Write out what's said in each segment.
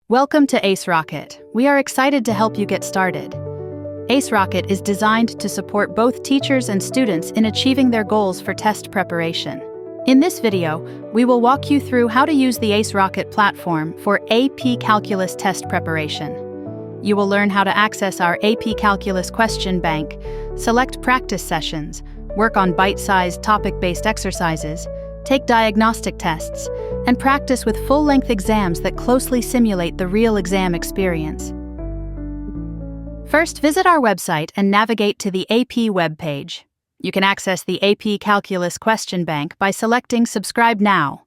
Welcome to AceRocket. We are excited to help you get started. AceRocket is designed to support both teachers and students in achieving their goals for test preparation. In this video, we will walk you through how to use the AceRocket platform for AP Calculus test preparation. You will learn how to access our AP Calculus question bank, select practice sessions, work on bite-sized topic-based exercises, take diagnostic tests, and practice with full-length exams that closely simulate the real exam experience. First, visit our website and navigate to the AP webpage. You can access the AP Calculus question bank by selecting Subscribe Now.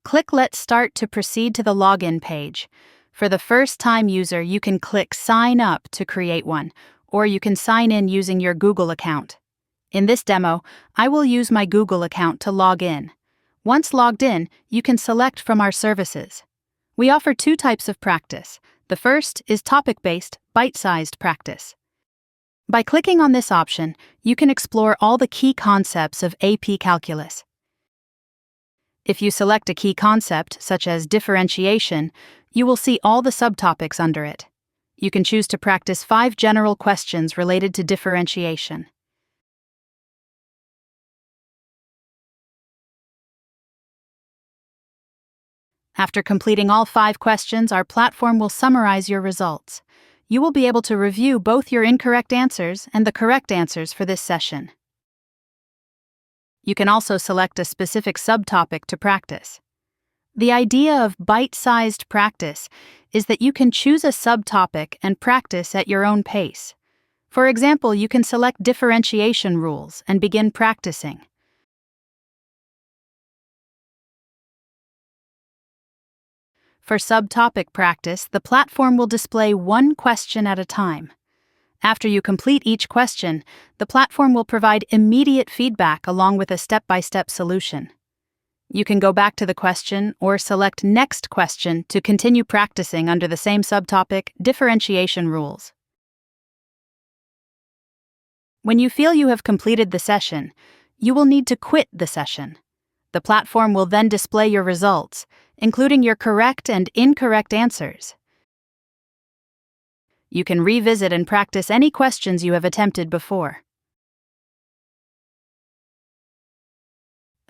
Click Let's Start to proceed to the login page. For the first-time user, you can click Sign Up to create one, or you can sign in using your Google account. In this demo, I will use my Google account to log in. Once logged in, you can select from our services. We offer two types of practice. The first is topic-based, bite-sized practice. By clicking on this option, you can explore all the key concepts of AP Calculus. If you select a key concept, such as differentiation, you will see all the subtopics under it. You can choose to practice 5 general questions related to differentiation. After completing all 5 questions, our platform will summarize your results. You will be able to review both your incorrect answers and the correct answers for this session. You can also select a specific subtopic to practice. The idea of bite-sized practice is that you can choose a subtopic and practice at your own pace. For example, you can select differentiation rules and begin practicing. For subtopic practice, the platform will display one question at a time. After you complete each question, the platform will provide immediate feedback along with a step-by-step solution. You can go back to the question or select Next Question to continue practicing under the same subtopic, differentiation rules. When you feel you have completed the session, you will need to quit the session. The platform will then display your results, including your correct and incorrect answers. You can revisit and practice any questions you have attempted before.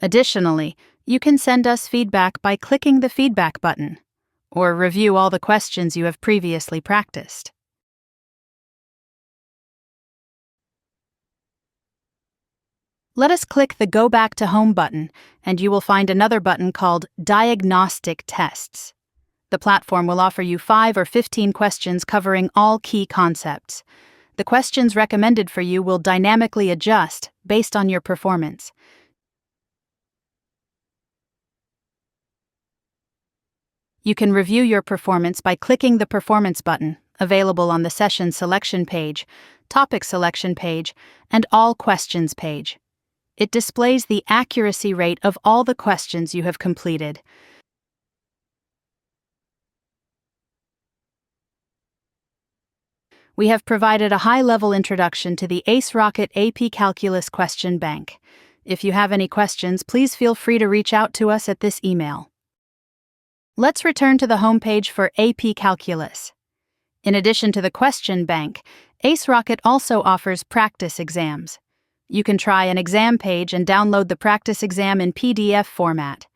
Additionally, you can send us feedback by clicking the feedback button, or review all the questions you have previously practiced. Let us click the Go Back to Home button, and you will find another button called Diagnostic Tests. The platform will offer you 5 or 15 questions covering all key concepts. The questions recommended for you will dynamically adjust based on your performance. You can review your performance by clicking the Performance button, available on the Session Selection page, Topic Selection page, and All Questions page. It displays the accuracy rate of all the questions you have completed. We have provided a high-level introduction to the AceRocket AP Calculus question bank. If you have any questions, please feel free to reach out to us at this email. Let's return to the homepage for AP Calculus. In addition to the question bank, AceRocket also offers practice exams. You can try an exam page and download the practice exam in PDF format.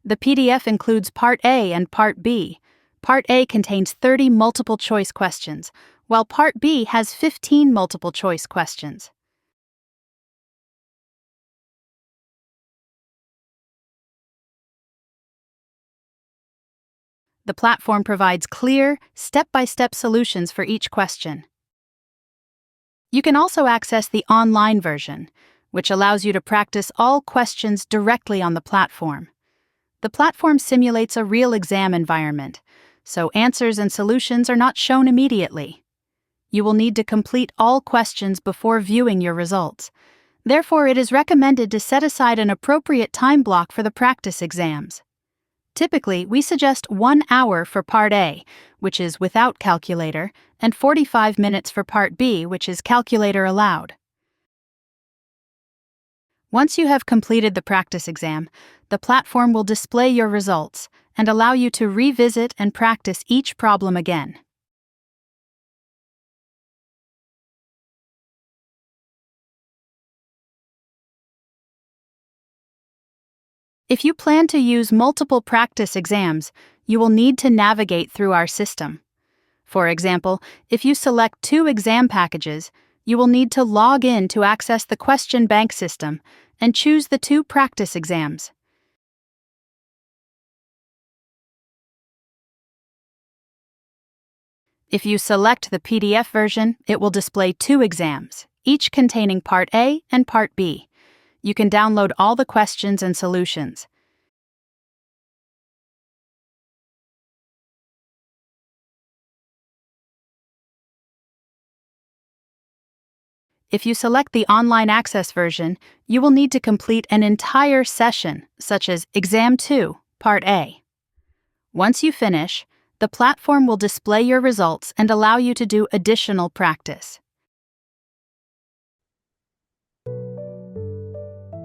The PDF includes Part A and Part B. Part A contains 30 multiple-choice questions, while Part B has 15 multiple-choice questions. The platform provides clear, step-by-step solutions for each question. You can also access the online version, which allows you to practice all questions directly on the platform. The platform simulates a real exam environment, so answers and solutions are not shown immediately. You will need to complete all questions before viewing your results. Therefore, it is recommended to set aside an appropriate time block for the practice exams. Typically, we suggest 1 hour for Part A, which is without calculator, and 45 minutes for Part B, which is calculator allowed. Once you have completed the practice exam, the platform will display your results and allow you to revisit and practice each problem again. If you plan to use multiple practice exams, you will need to navigate through our system. For example, if you select 2 exam packages, you will need to log in to access the question bank system and choose the 2 practice exams. If you select the PDF version, it will display 2 exams, each containing Part A and Part B. You can download all the questions and solutions. If you select the online access version, you will need to complete an entire session, such as Exam 2, Part A. Once you finish, the platform will display your results and allow you to do additional practice.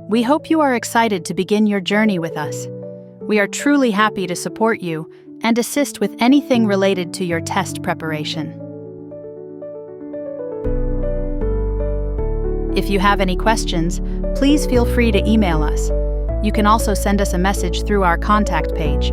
We hope you are excited to begin your journey with us. We are truly happy to support you and assist with anything related to your test preparation. If you have any questions, please feel free to email us. You can also send us a message through our contact page.